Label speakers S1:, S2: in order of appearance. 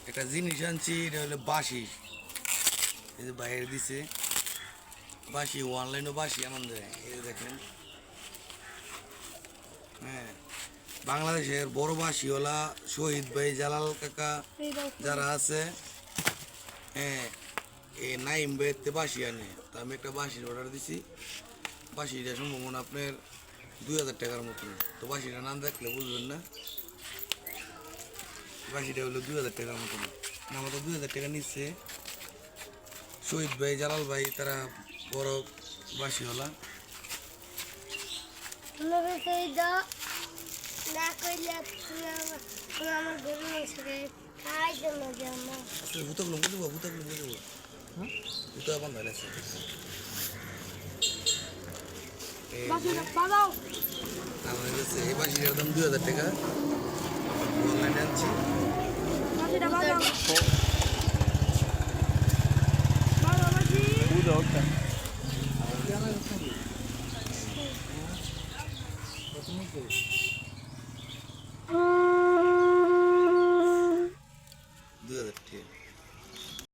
S1: একটা জিনিস আনছি, এটা হলো বাঁশি। এই যে বাইরে দিছে বাঁশি, অনলাইনও বাঁশি এমন যায়, এই যে দেখেন। হ্যাঁ, বাংলাদেশের বড় বাঁশিওয়ালা শহীদ ভাই জালাল কাকা যারা আছে, হ্যাঁ, এই নাইম ভাইতে বাঁশি আনে। তো আমি একটা বাঁশির অর্ডার দিছি। বাঁশিটা সম্ভবত আপনার 2000 টাকার মতন। তো বাঁশিটার নাম দেখলে বুঝবেন না। বাঁশিটা হলো 2000 টাকার মতন। আমাদের 2000 টাকা নিচ্ছে শহীদ ভাই জালাল ভাই, তারা বড় বাঁশিওয়ালা। ভূতাগুলো বুঝবো, ভূতাগুলো বুঝবো, ভূতা বন্ধ হয়েছে। আমার কাছে এই বাঁশিটার দাম 2000 টাকা। অনলাইনে আনছি।